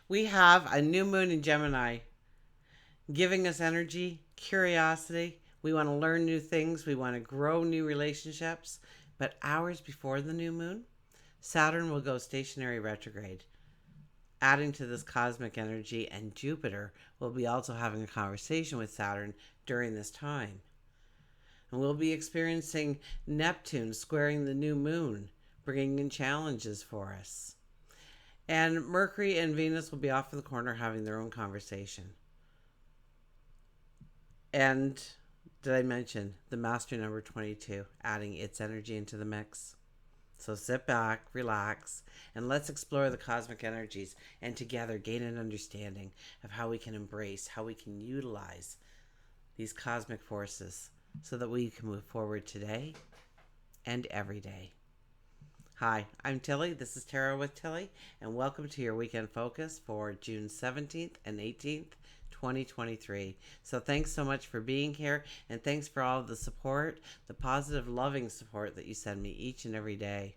We have a new moon in Gemini giving us energy, curiosity. We want to learn new things. We want to grow new relationships. But hours before the new moon, Saturn will go stationary retrograde, adding to this cosmic energy, and Jupiter will be also having a conversation with Saturn during this time. And we'll be experiencing Neptune squaring the new moon, bringing in challenges for us. And Mercury and Venus will be off in the corner having their own conversation. And did I mention the master number 22 adding its energy into the mix? So sit back, relax, and let's explore the cosmic energies and together gain an understanding of how we can embrace, how we can utilize these cosmic forces so that we can move forward today and every day. Hi, I'm Tilly. This is Tarot with Tilly, and welcome to your weekend focus for June 17th and 18th, 2023. So thanks so much for being here, and thanks for all of the support, the positive, loving support that you send me each and every day.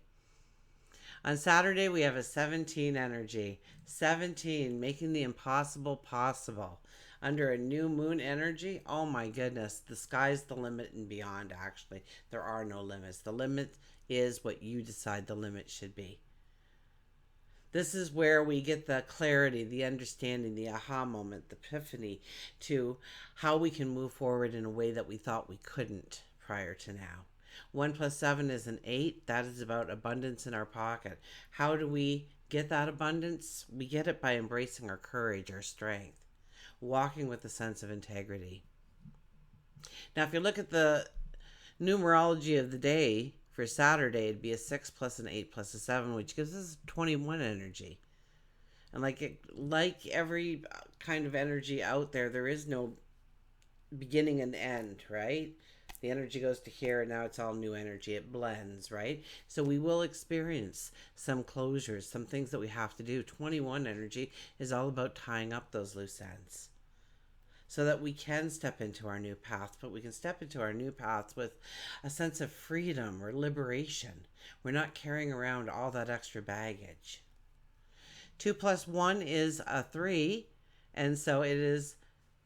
On Saturday, we have a 17 energy. 17, making the impossible possible. Under a new moon energy, oh my goodness, the sky's the limit and beyond, actually. There are no limits. The limit is what you decide the limit should be. This is where we get the clarity, the understanding, the aha moment, the epiphany to how we can move forward in a way that we thought we couldn't prior to now. 1 plus 7 is an 8. That is about abundance in our pocket. How do we get that abundance? We get it by embracing our courage, our strength, walking with a sense of integrity. Now, if you look at the numerology of the day, for Saturday, it'd be a 6 plus an 8 plus a 7, which gives us 21 energy. And like every kind of energy out there, there is no beginning and end, right? The energy goes to here, and now it's all new energy. It blends, right? So we will experience some closures, some things that we have to do. 21 energy is all about tying up those loose ends, so that we can step into our new path, but we can step into our new paths with a sense of freedom or liberation. We're not carrying around all that extra baggage. 2 plus 1 is a 3, and so it is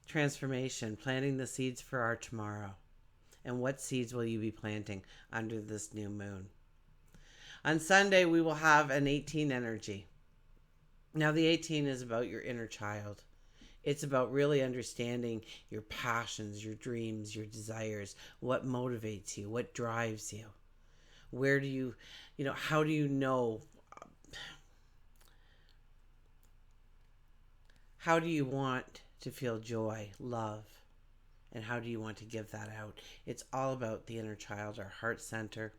transformation, planting the seeds for our tomorrow. And what seeds will you be planting under this new moon? On Sunday, we will have an 18 energy. Now, the 18 is about your inner child. It's about really understanding your passions, your dreams, your desires, what motivates you, what drives you. Where do you, how do you know, how do you want to feel joy, love, and how do you want to give that out? It's all about the inner child, our heart center.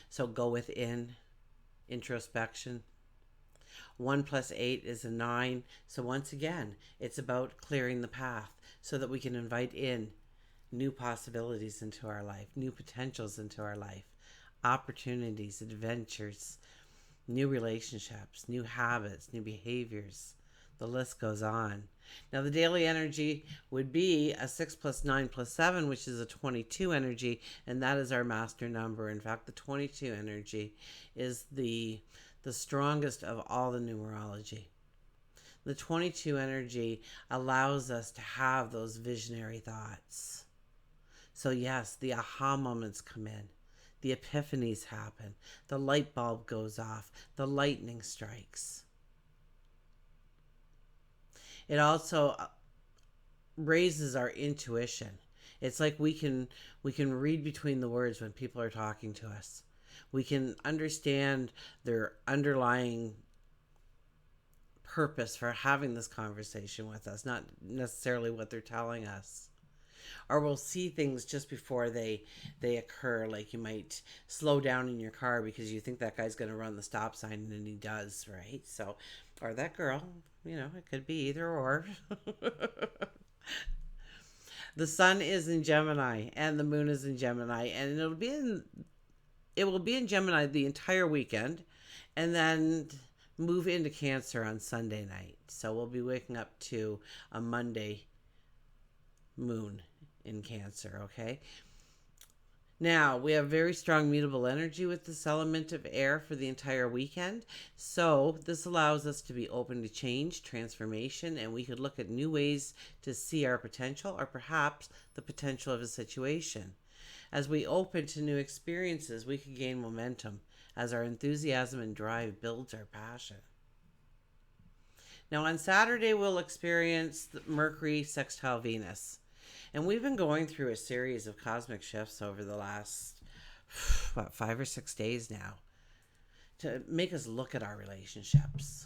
So go within, introspection. 1 plus 8 is a 9. So once again, it's about clearing the path so that we can invite in new possibilities into our life, new potentials into our life, opportunities, adventures, new relationships, new habits, new behaviors. The list goes on. Now, the daily energy would be a 6 plus 9 plus 7, which is a 22 energy, and that is our master number. In fact, the 22 energy is the strongest of all the numerology. The 22 energy allows us to have those visionary thoughts. So yes, the aha moments come in. The epiphanies happen. The light bulb goes off. The lightning strikes. It also raises our intuition. It's like we can read between the words when people are talking to us. We can understand their underlying purpose for having this conversation with us, not necessarily what they're telling us. Or we'll see things just before they occur, like you might slow down in your car because you think that guy's going to run the stop sign, and then he does, right? So, or that girl, it could be either or. The sun is in Gemini and the moon is in Gemini, and it will be in Gemini the entire weekend, and then move into Cancer on Sunday night. So we'll be waking up to a Monday moon in Cancer, okay? Now, we have very strong mutable energy with this element of air for the entire weekend. So, this allows us to be open to change, transformation, and we could look at new ways to see our potential or perhaps the potential of a situation. As we open to new experiences, we could gain momentum as our enthusiasm and drive builds our passion. Now, on Saturday, we'll experience the Mercury sextile Venus. And we've been going through a series of cosmic shifts over the last, 5 or 6 days now to make us look at our relationships,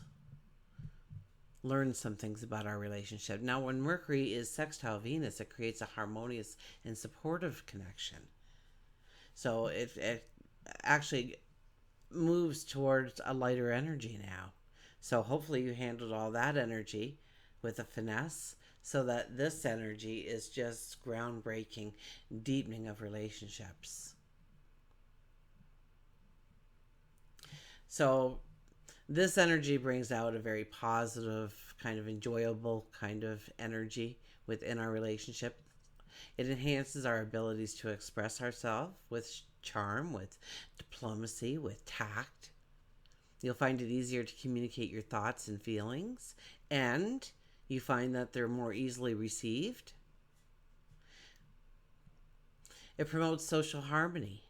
learn some things about our relationship. Now, when Mercury is sextile Venus, it creates a harmonious and supportive connection. So it actually moves towards a lighter energy now. So hopefully you handled all that energy with a finesse so that this energy is just groundbreaking, deepening of relationships. So this energy brings out a very positive, kind of enjoyable kind of energy within our relationship. It enhances our abilities to express ourselves with charm, with diplomacy, with tact. You'll find it easier to communicate your thoughts and feelings, and you find that they're more easily received. It promotes social harmony.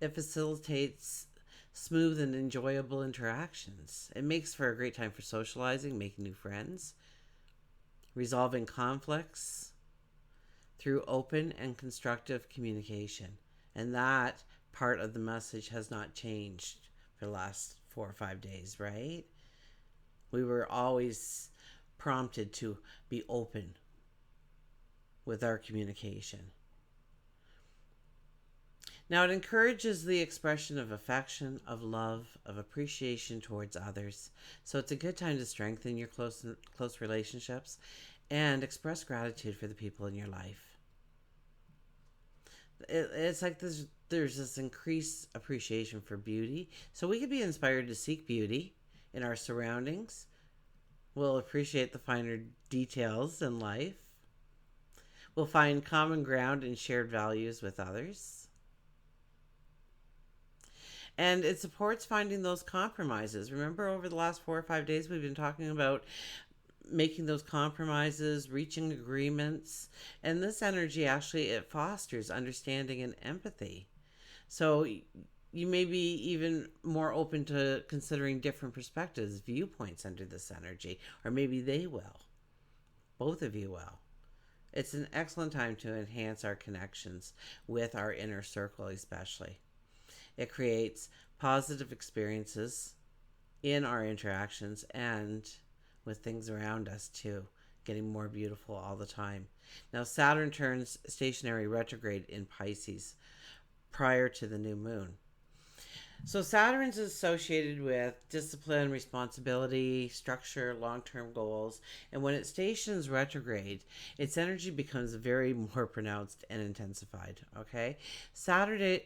It facilitates smooth and enjoyable interactions. It makes for a great time for socializing, making new friends, resolving conflicts through open and constructive communication. And that part of the message has not changed for the last 4 or 5 days, right? We were always prompted to be open with our communication. Now, it encourages the expression of affection, of love, of appreciation towards others. So it's a good time to strengthen your close relationships and express gratitude for the people in your life. It's like there's this increased appreciation for beauty. So we could be inspired to seek beauty in our surroundings. We'll appreciate the finer details in life. We'll find common ground and shared values with others. And it supports finding those compromises. Remember, over the last 4 or 5 days, we've been talking about making those compromises, reaching agreements. And this energy actually, it fosters understanding and empathy. So you may be even more open to considering different perspectives, viewpoints under this energy, or maybe they will. Both of you will. It's an excellent time to enhance our connections with our inner circle, especially. It creates positive experiences in our interactions and with things around us too, getting more beautiful all the time. Now, Saturn turns stationary retrograde in Pisces prior to the new moon. So Saturn's associated with discipline, responsibility, structure, long-term goals. And when it stations retrograde, its energy becomes very more pronounced and intensified. Okay? Saturn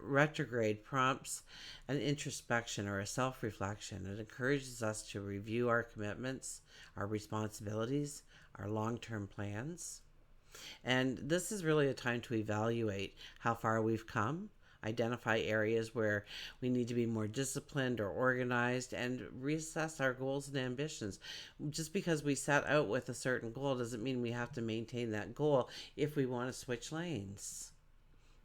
retrograde prompts an introspection or a self-reflection. It encourages us to review our commitments, our responsibilities, our long-term plans. And this is really a time to evaluate how far we've come, identify areas where we need to be more disciplined or organized, and reassess our goals and ambitions. Just because we set out with a certain goal doesn't mean we have to maintain that goal if we want to switch lanes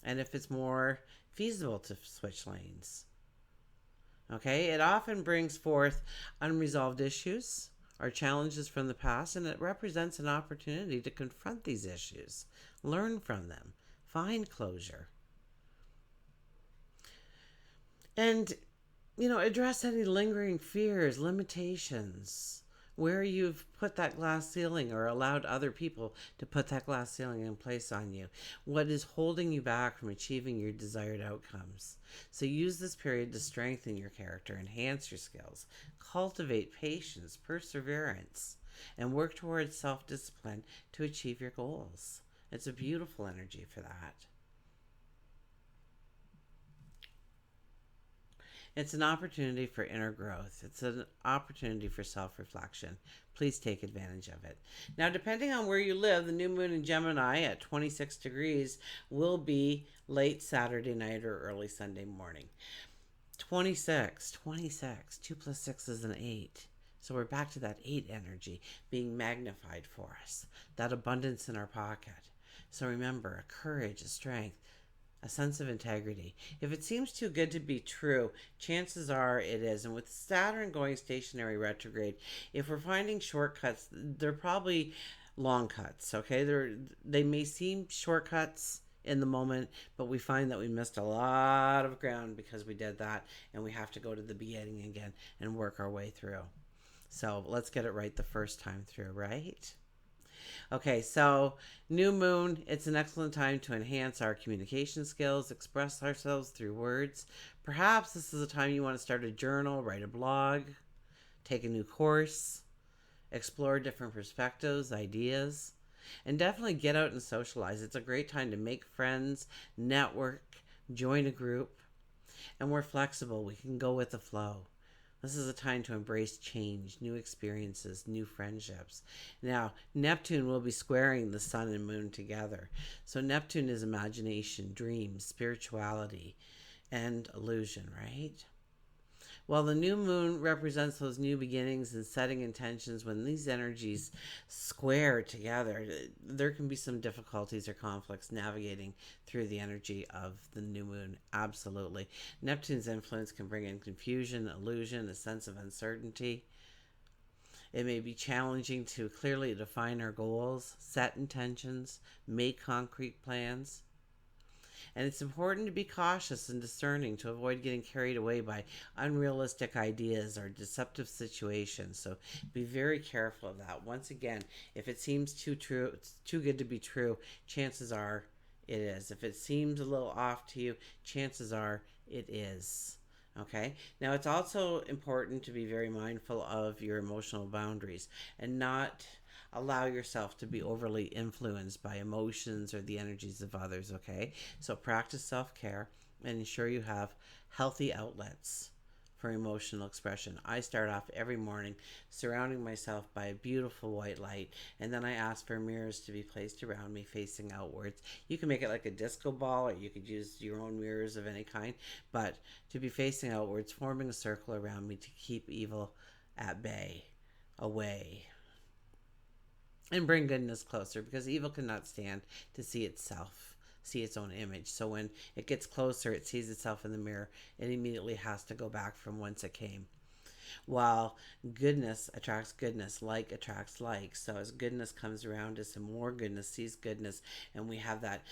and if it's more feasible to switch lanes. Okay, it often brings forth unresolved issues or challenges from the past, and it represents an opportunity to confront these issues, learn from them, find closure. And, address any lingering fears, limitations, where you've put that glass ceiling or allowed other people to put that glass ceiling in place on you. What is holding you back from achieving your desired outcomes? So use this period to strengthen your character, enhance your skills, cultivate patience, perseverance, and work towards self-discipline to achieve your goals. It's a beautiful energy for that. It's an opportunity for inner growth. It's an opportunity for self-reflection. Please take advantage of it. Now, depending on where you live, the new moon in Gemini at 26 degrees will be late Saturday night or early Sunday morning. 26, 26. 2 plus 6 is an 8. So we're back to that 8 energy being magnified for us, that abundance in our pocket. So remember, a courage, a strength, a sense of integrity. If it seems too good to be true, chances are it is. And with Saturn going stationary retrograde, if we're finding shortcuts, they're probably long cuts, okay? They may seem shortcuts in the moment, but we find that we missed a lot of ground because we did that, and we have to go to the beginning again and work our way through. So let's get it right the first time through, right? Okay, so new moon, it's an excellent time to enhance our communication skills, express ourselves through words. Perhaps this is a time you want to start a journal, write a blog, take a new course, explore different perspectives, ideas, and definitely get out and socialize. It's a great time to make friends, network, join a group, and we're flexible. We can go with the flow. This is a time to embrace change, new experiences, new friendships. Now, Neptune will be squaring the sun and moon together. So Neptune is imagination, dreams, spirituality, and illusion, right? Well, the new moon represents those new beginnings and setting intentions. When these energies square together, there can be some difficulties or conflicts navigating through the energy of the new moon. Absolutely. Neptune's influence can bring in confusion, illusion, a sense of uncertainty. It may be challenging to clearly define our goals, set intentions, make concrete plans. And it's important to be cautious and discerning to avoid getting carried away by unrealistic ideas or deceptive situations. So be very careful of that. Once again, if it seems too true, it's too good to be true, chances are it is. If it seems a little off to you, chances are it is. Okay. Now, it's also important to be very mindful of your emotional boundaries and not allow yourself to be overly influenced by emotions or the energies of others. Okay. So practice self-care and ensure you have healthy outlets for emotional expression. I start off every morning surrounding myself by a beautiful white light, and then I ask for mirrors to be placed around me facing outwards. You can make it like a disco ball, or you could use your own mirrors of any kind, but to be facing outwards, forming a circle around me to keep evil at bay, away, and bring goodness closer, because evil cannot stand to see itself, see its own image. So when it gets closer, it sees itself in the mirror, it immediately has to go back from whence it came. While goodness attracts goodness, like attracts like. So as goodness comes around us and more goodness sees goodness, and we have that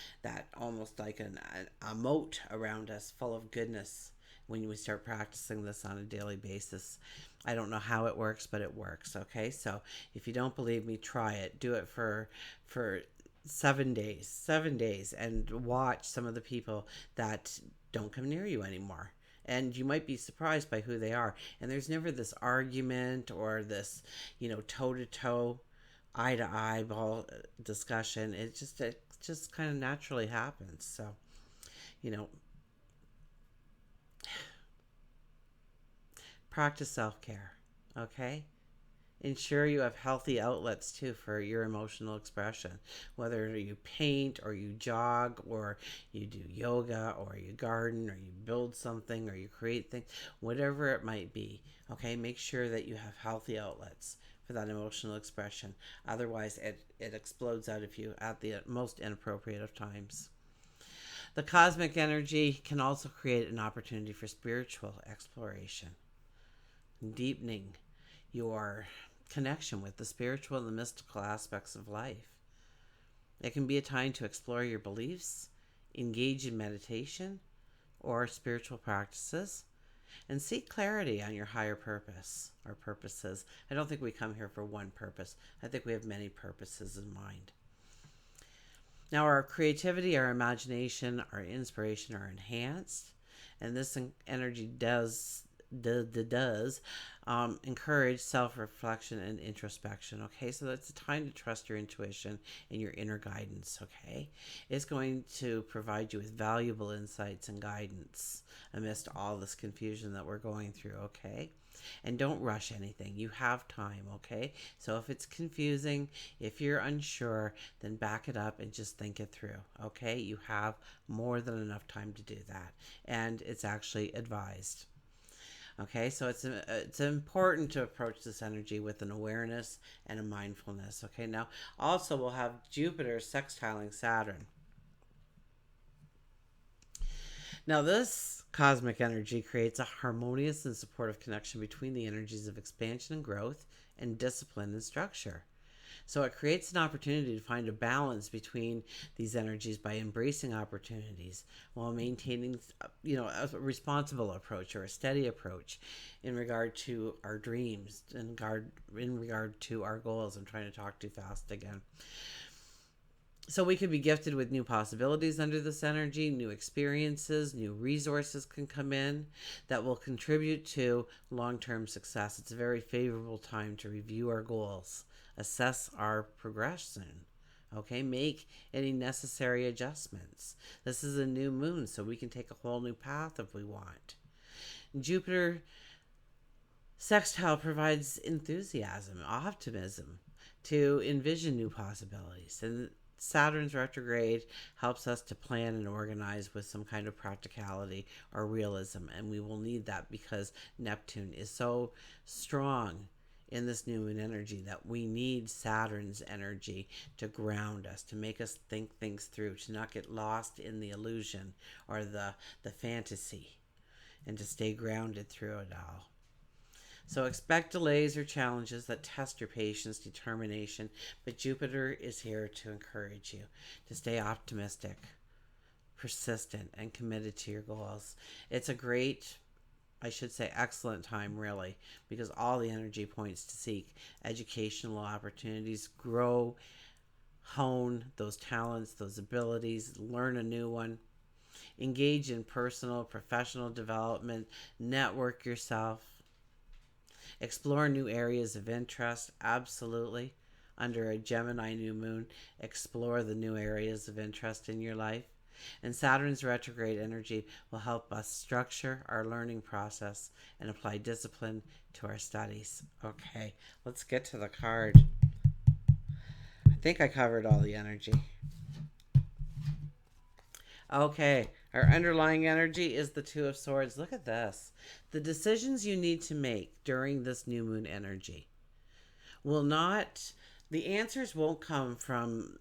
almost like a moat around us full of goodness when we start practicing this on a daily basis. I don't know how it works, but it works. Okay, so if you don't believe me, try it. Do it for 7 days, and watch some of the people that don't come near you anymore. And you might be surprised by who they are. And there's never this argument or this, toe to toe, eye to eyeball discussion. It just kind of naturally happens. So, practice self-care. Okay? Ensure you have healthy outlets too for your emotional expression, whether you paint or you jog or you do yoga or you garden or you build something or you create things, whatever it might be. Okay, make sure that you have healthy outlets for that emotional expression. Otherwise, it explodes out of you at the most inappropriate of times. The cosmic energy can also create an opportunity for spiritual exploration, deepening your connection with the spiritual and the mystical aspects of life. It can be a time to explore your beliefs, engage in meditation or spiritual practices, and seek clarity on your higher purpose or purposes. I don't think we come here for one purpose. I think we have many purposes in mind. Now, our creativity, our imagination, our inspiration are enhanced, and this energy does does encourage self-reflection and introspection. Okay, so that's a time to trust your intuition and your inner guidance. Okay, it's going to provide you with valuable insights and guidance amidst all this confusion that we're going through. Okay, and don't rush anything. You have time. Okay, so if it's confusing, if you're unsure, then back it up and just think it through. Okay, you have more than enough time to do that, and it's actually advised. Okay, so it's important to approach this energy with an awareness and a mindfulness. Okay, now also we'll have Jupiter sextiling Saturn. Now, this cosmic energy creates a harmonious and supportive connection between the energies of expansion and growth and discipline and structure. So it creates an opportunity to find a balance between these energies by embracing opportunities while maintaining, a responsible approach or a steady approach in regard to our dreams, in regard to our goals. I'm trying to talk too fast again. So we could be gifted with new possibilities under this energy, new experiences, new resources can come in that will contribute to long-term success. It's a very favorable time to review our goals, assess our progression, okay, make any necessary adjustments. This is a new moon, so we can take a whole new path if we want. Jupiter sextile provides enthusiasm, optimism to envision new possibilities. And Saturn's retrograde helps us to plan and organize with some kind of practicality or realism. And we will need that because Neptune is so strong in this new moon energy that we need Saturn's energy to ground us, to make us think things through, to not get lost in the illusion or the fantasy, and to stay grounded through it all. So expect delays or challenges that test your patience, determination, but Jupiter is here to encourage you to stay optimistic, persistent, and committed to your goals. It's a great, I should say excellent time, really, because all the energy points to seek educational opportunities, grow, hone those talents, those abilities, learn a new one, engage in personal, professional development, network yourself, explore new areas of interest, absolutely. Under a Gemini new moon, explore the new areas of interest in your life. And Saturn's retrograde energy will help us structure our learning process and apply discipline to our studies. Okay, let's get to the card. I think I covered all the energy. Okay, our underlying energy is the Two of Swords. Look at this. The decisions you need to make during this new moon energy will not, the answers won't come from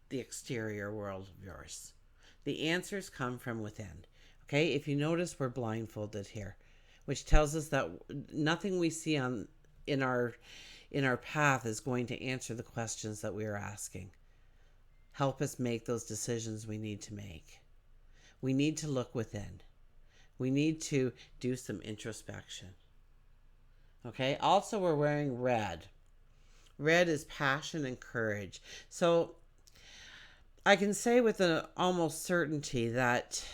the exterior world of yours. The answers come from within. Okay, if you notice, we're blindfolded here, which tells us that nothing we see in our path is going to answer the questions that we are asking. Help us make those decisions we need to make. We need to look within. We need to do some introspection. Okay, also we're wearing red. Red is passion and courage. So I can say with an almost certainty that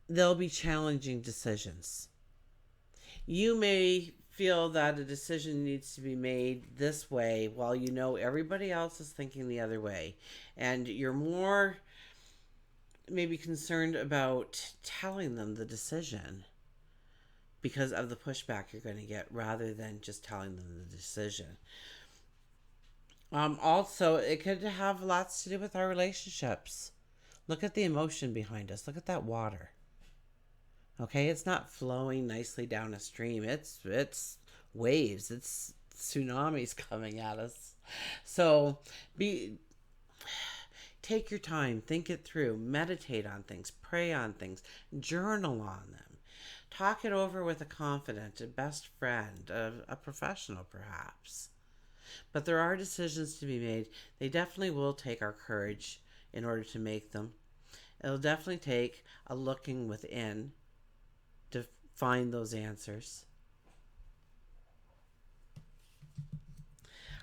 there'll be challenging decisions. You may feel that a decision needs to be made this way while you know everybody else is thinking the other way. And you're more maybe concerned about telling them the decision because of the pushback you're going to get rather than just telling them the decision. Also, it could have lots to do with our relationships. Look at the emotion behind us. Look at that water. Okay, it's not flowing nicely down a stream. It's waves. It's tsunamis coming at us. So take your time, think it through, meditate on things, pray on things, journal on them. Talk it over with a confidant, a best friend, a professional perhaps. But there are decisions to be made. They definitely will take our courage in order to make them. It'll definitely take a looking within to find those answers.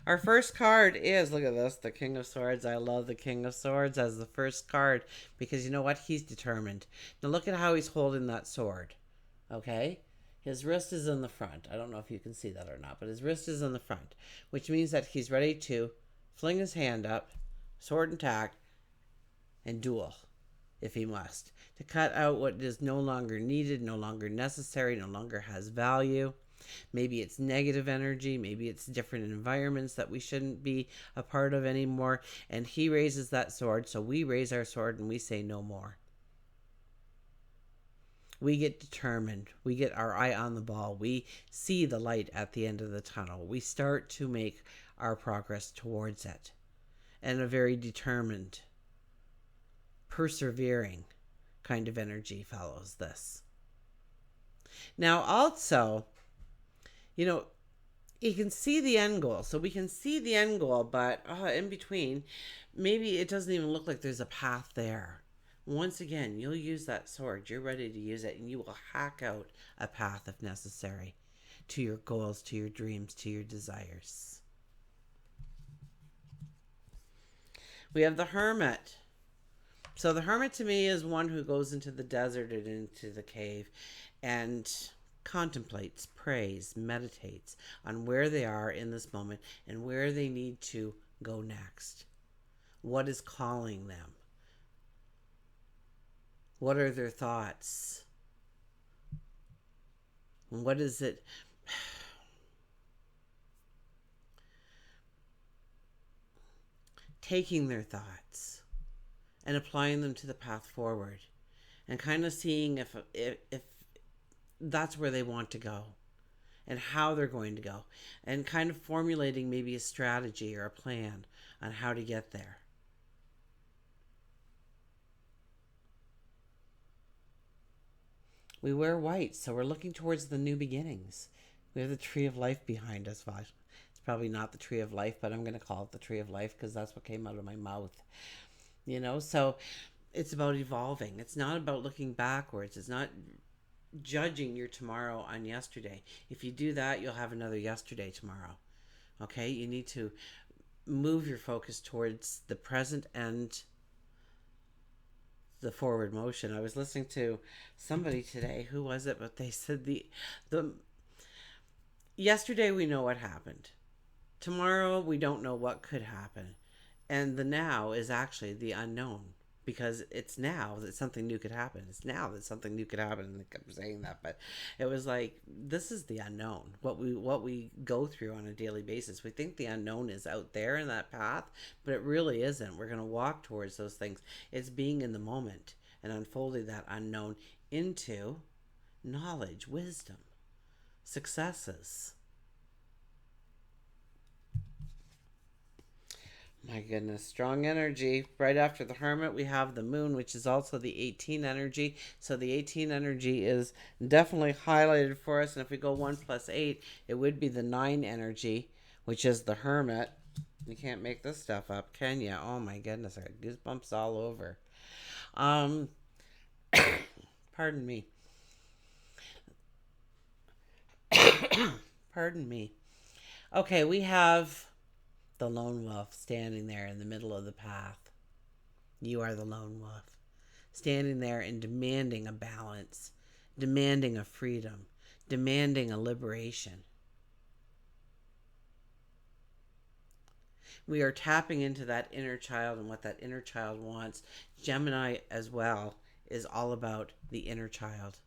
Our first card is, look at this, the King of Swords. I love the King of Swords as the first card because you know what? He's determined. Now look at how he's holding that sword. Okay? His wrist is in the front. I don't know if you can see that or not, but his wrist is in the front, which means that he's ready to fling his hand up, sword intact, and duel if he must, to cut out what is no longer needed, no longer necessary, no longer has value. Maybe it's negative energy, maybe it's different environments that we shouldn't be a part of anymore. And he raises that sword, so we raise our sword and we say no more. We get determined. We get our eye on the ball. We see the light at the end of the tunnel. We start to make our progress towards it. And a very determined, persevering kind of energy follows this. Now, also, you can see the end goal. So we can see the end goal, but in between, maybe it doesn't even look like there's a path there. Once again, you'll use that sword. You're ready to use it, and you will hack out a path if necessary to your goals, to your dreams, to your desires. We have the Hermit. So the Hermit to me is one who goes into the desert and into the cave and contemplates, prays, meditates on where they are in this moment and where they need to go next. What is calling them? What are their thoughts? What is it? Taking their thoughts and applying them to the path forward and kind of seeing if that's where they want to go and how they're going to go and kind of formulating maybe a strategy or a plan on how to get there. We wear white, so we're looking towards the new beginnings. We have the tree of life behind us. Well, it's probably not the tree of life, but I'm going to call it the tree of life because that's what came out of my mouth. So it's about evolving. It's not about looking backwards. It's not judging your tomorrow on yesterday. If you do that, you'll have another yesterday tomorrow. Okay? You need to move your focus towards the present and the forward motion. I was listening to somebody today. Who was it? But they said the yesterday we know what happened. Tomorrow we don't know what could happen. And the now is actually the unknown because it's now that something new could happen. It's now that something new could happen. And they kept saying that, but it was like, this is the unknown. What we go through on a daily basis. We think the unknown is out there in that path, but it really isn't. We're going to walk towards those things. It's being in the moment and unfolding that unknown into knowledge, wisdom, successes. My goodness, strong energy. Right after the Hermit, we have the Moon, which is also the 18 energy. So the 18 energy is definitely highlighted for us. And if we go 1 plus 8, it would be the 9 energy, which is the Hermit. You can't make this stuff up, can you? Oh my goodness, I got goosebumps all over. Pardon me. Pardon me. Okay, we have the lone wolf standing there in the middle of the path. You are the lone wolf, standing there and demanding a balance, demanding a freedom, demanding a liberation. We are tapping into that inner child and what that inner child wants. Gemini as well is all about the inner child.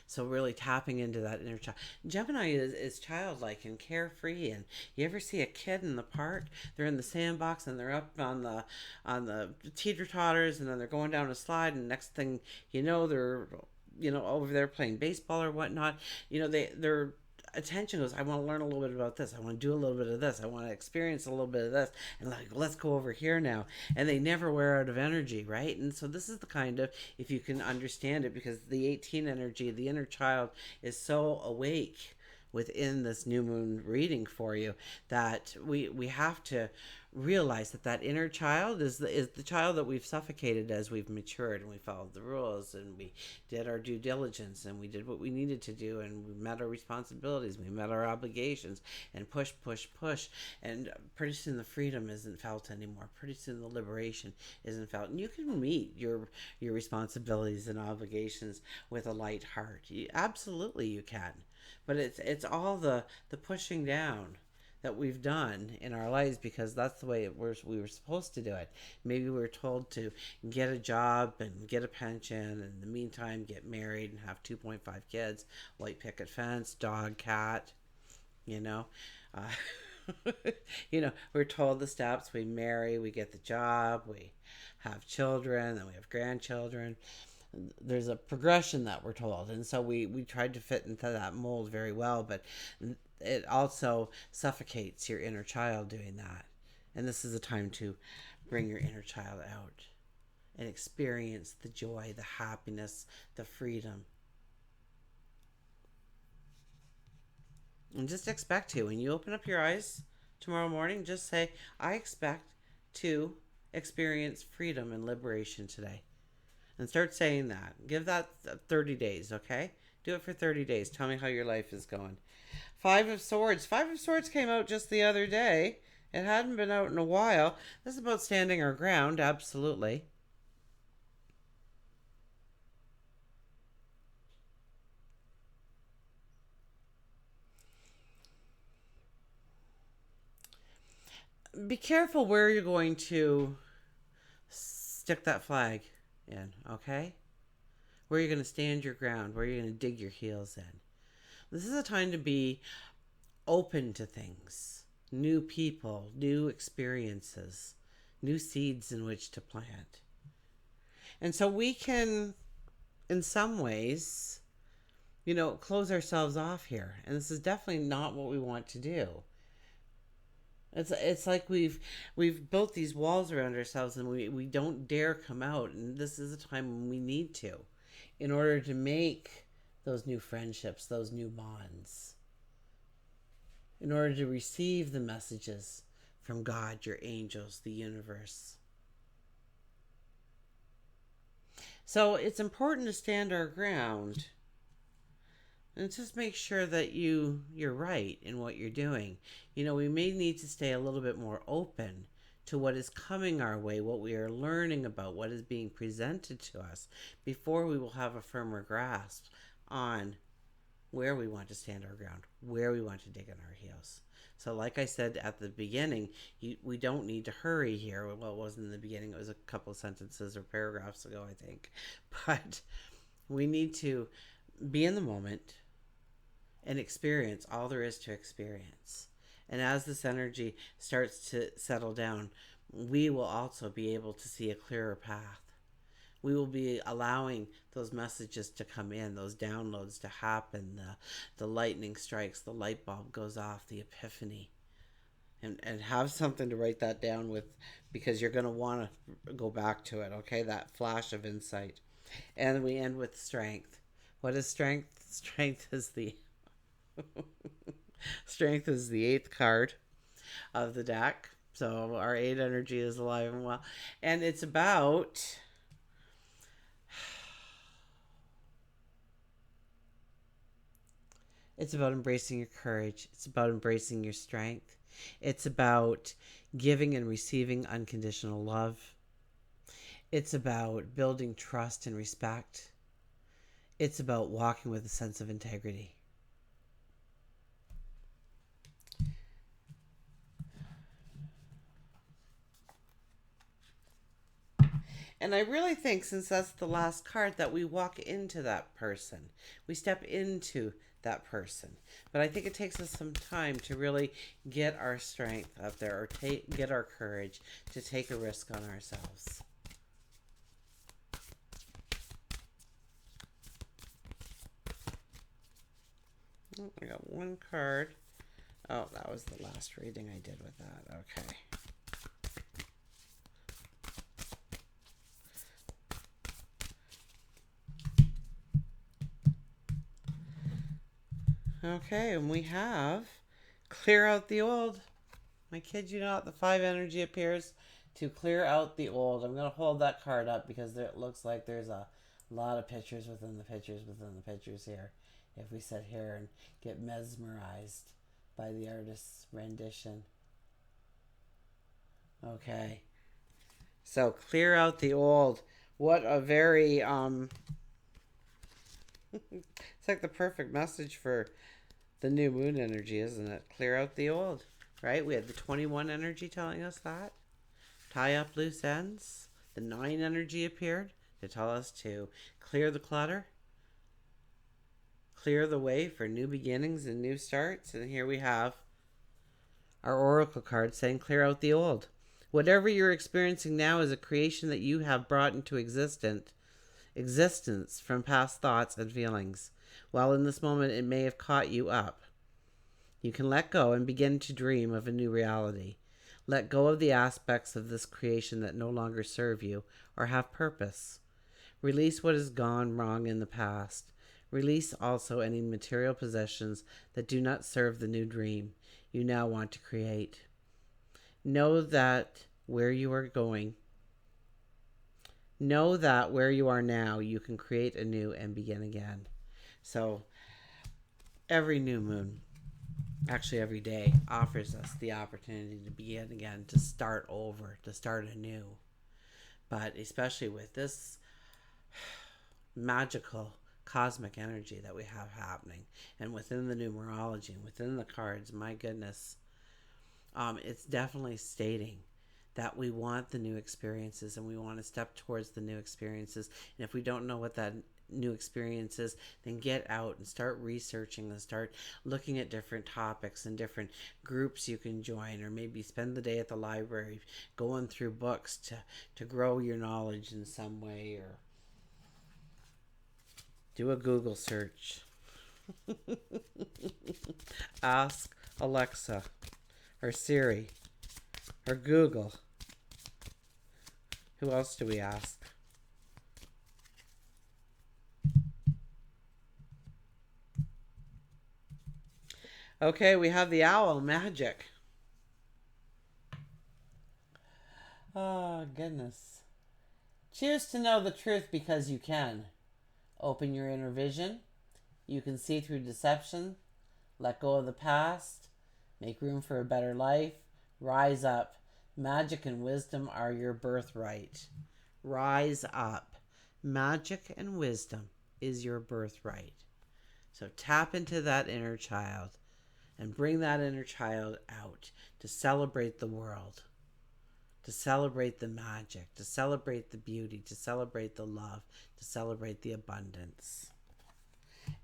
So really tapping into that inner child. Gemini is childlike and carefree. And you ever see a kid in the park? They're in the sandbox and they're up on the teeter totters, and then they're going down a slide. And next thing you know, they're over there playing baseball or whatnot. Their attention goes, I want to learn a little bit about this. I want to do a little bit of this. I want to experience a little bit of this. And like, let's go over here now. And they never wear out of energy, right? And so this is the kind of, if you can understand it, because the 18 energy, the inner child, is so awake within this new moon reading for you, that we have to realize that that inner child is the child that we've suffocated as we've matured, and we followed the rules, and we did our due diligence, and we did what we needed to do, and we met our responsibilities, we met our obligations, and push, and pretty soon the freedom isn't felt anymore. Pretty soon the liberation isn't felt, and you can meet your responsibilities and obligations with a light heart. Absolutely you can, but it's all the pushing down that we've done in our lives, because that's the way we were supposed to do it. Maybe we were told to get a job and get a pension, and in the meantime get married and have 2.5 kids, white picket fence, dog, cat, you know. We're told the steps. We marry, we get the job, we have children, then we have grandchildren. There's a progression that we're told, and so we tried to fit into that mold very well, but it also suffocates your inner child doing that. And this is a time to bring your inner child out and experience the joy, the happiness, the freedom. And just expect to, when you open up your eyes tomorrow morning, just say, I expect to experience freedom and liberation today. And start saying that. Give that 30 days, okay? Do it for 30 days. Tell me how your life is going. Five of Swords. Five of Swords came out just the other day. It hadn't been out in a while. This is about standing our ground, absolutely. Be careful where you're going to stick that flag in, okay? Where you're going to stand your ground, where you're going to dig your heels in. This is a time to be open to things, new people, new experiences, new seeds in which to plant. And so we can, in some ways, close ourselves off here. And this is definitely not what we want to do. It's like we've built these walls around ourselves, and we don't dare come out. And this is a time when we need to, in order to make those new friendships, those new bonds, in order to receive the messages from God, your angels, the universe. So it's important to stand our ground and just make sure that you're right in what you're doing. We may need to stay a little bit more open to what is coming our way, what we are learning about, what is being presented to us, before we will have a firmer grasp on where we want to stand our ground, where we want to dig in our heels. So like I said at the beginning, we don't need to hurry here. Well, it wasn't in the beginning. It was a couple of sentences or paragraphs ago, I think. But we need to be in the moment and experience all there is to experience. And as this energy starts to settle down, we will also be able to see a clearer path. We will be allowing those messages to come in, those downloads to happen, the lightning strikes, the light bulb goes off, the epiphany. And have something to write that down with, because you're going to want to go back to it, okay? That flash of insight. And we end with strength. What is strength? Strength is the strength is the 8th card of the deck. So our 8 energy is alive and well. And it's about embracing your courage. It's about embracing your strength. It's about giving and receiving unconditional love. It's about building trust and respect. It's about walking with a sense of integrity. And I really think, since that's the last card, that we walk into that person. We step into that person. But I think it takes us some time to really get our strength up there, or get our courage to take a risk on ourselves. Oh, I got one card. Oh, that was the last reading I did with that. Okay. Okay, and we have clear out the old. I kid you not, the 5 energy appears to clear out the old. I'm going to hold that card up because it looks like there's a lot of pictures within the pictures within the pictures here. If we sit here and get mesmerized by the artist's rendition. Okay. So clear out the old. What a very it's like the perfect message for the new moon energy, isn't it? Clear out the old, right? We had the 21 energy telling us that. Tie up loose ends. The 9 energy appeared to tell us to clear the clutter, clear the way for new beginnings and new starts. And here we have our oracle card saying clear out the old. Whatever you're experiencing now is a creation that you have brought into existence from past thoughts and feelings. While in this moment it may have caught you up, you can let go and begin to dream of a new reality. Let go of the aspects of this creation that no longer serve you or have purpose. Release what has gone wrong in the past. Release also any material possessions that do not serve the new dream you now want to create. Know that where you are now, you can create anew and begin again. So every new moon, actually every day, offers us the opportunity to begin again, to start over, to start anew. But especially with this magical cosmic energy that we have happening, and within the numerology and within the cards, my goodness, it's definitely stating that we want the new experiences and we want to step towards the new experiences. And if we don't know what that new experience is, then get out and start researching and start looking at different topics and different groups you can join, or maybe spend the day at the library going through books to grow your knowledge in some way, or do a Google search. Ask Alexa or Siri or Google. Who else do we ask? Okay, we have the owl magic. Oh, goodness. Choose to know the truth because you can. Open your inner vision. You can see through deception. Let go of the past. Make room for a better life. Rise up. Magic and wisdom are your birthright. Rise up. Magic and wisdom is your birthright. So tap into that inner child and bring that inner child out to celebrate the world, to celebrate the magic, to celebrate the beauty, to celebrate the love, to celebrate the abundance.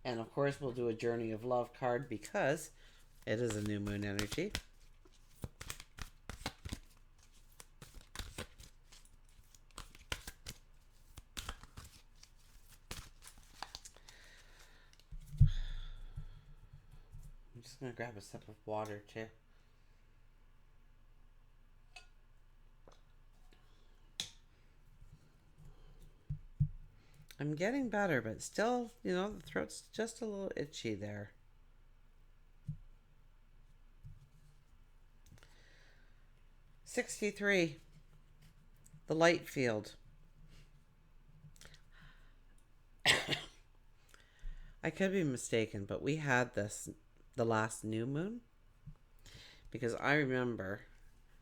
And of course, we'll do a Journey of Love card because it is a new moon energy. I'm just going to grab a sip of water too. I'm getting better, but still, the throat's just a little itchy there. '63, the light field. I could be mistaken, but we had this the last new moon, because I remember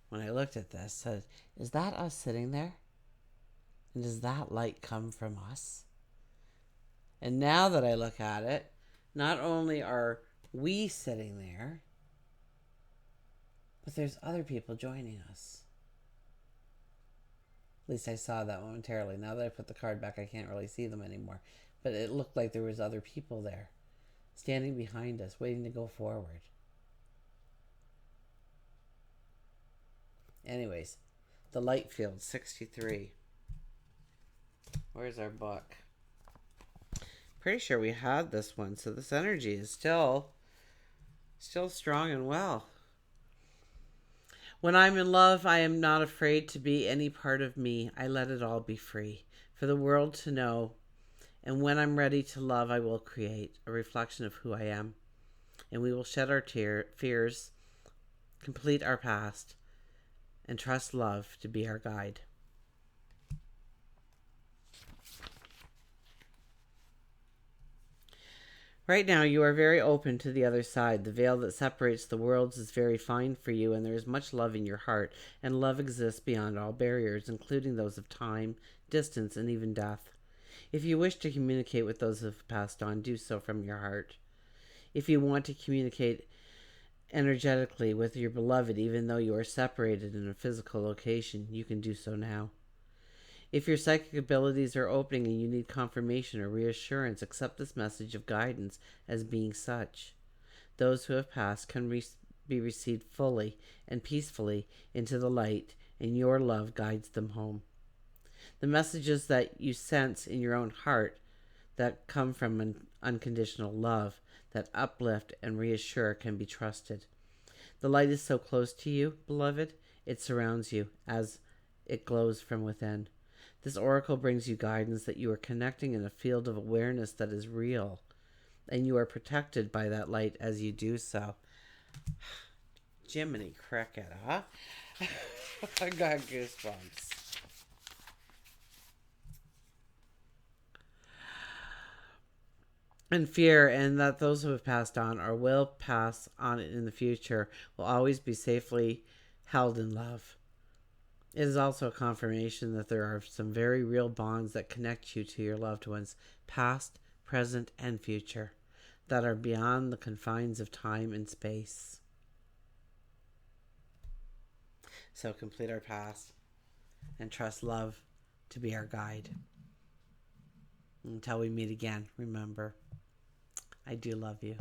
when I looked at this, said, "Is that us sitting there? And does that light come from us?" And now that I look at it, not only are we sitting there, but there's other people joining us. At least I saw that momentarily. Now that I put the card back, I can't really see them anymore. But it looked like there was other people there, standing behind us, waiting to go forward. Anyways, the light field, 63. Where's our book? Pretty sure we had this one, so this energy is still strong and well. When I'm in love, I am not afraid to be any part of me. I let it all be free for the world to know. And when I'm ready to love, I will create a reflection of who I am. and we will shed our fears, complete our past, and trust love to be our guide. Right now, you are very open to the other side. The veil that separates the worlds is very fine for you, and there is much love in your heart, and love exists beyond all barriers, including those of time, distance, and even death. If you wish to communicate with those who have passed on, do so from your heart. If you want to communicate energetically with your beloved, even though you are separated in a physical location, you can do so now. If your psychic abilities are opening and you need confirmation or reassurance, accept this message of guidance as being such. Those who have passed can be received fully and peacefully into the light, and your love guides them home. The messages that you sense in your own heart that come from an unconditional love that uplift and reassure can be trusted. The light is so close to you, beloved, it surrounds you as it glows from within. This oracle brings you guidance that you are connecting in a field of awareness that is real, and you are protected by that light as you do so. Jiminy Cricket, huh? I got goosebumps. And fear, and that those who have passed on or will pass on in the future will always be safely held in love. It is also a confirmation that there are some very real bonds that connect you to your loved ones, past, present, and future, that are beyond the confines of time and space. So complete our past and trust love to be our guide. Until we meet again, remember, I do love you.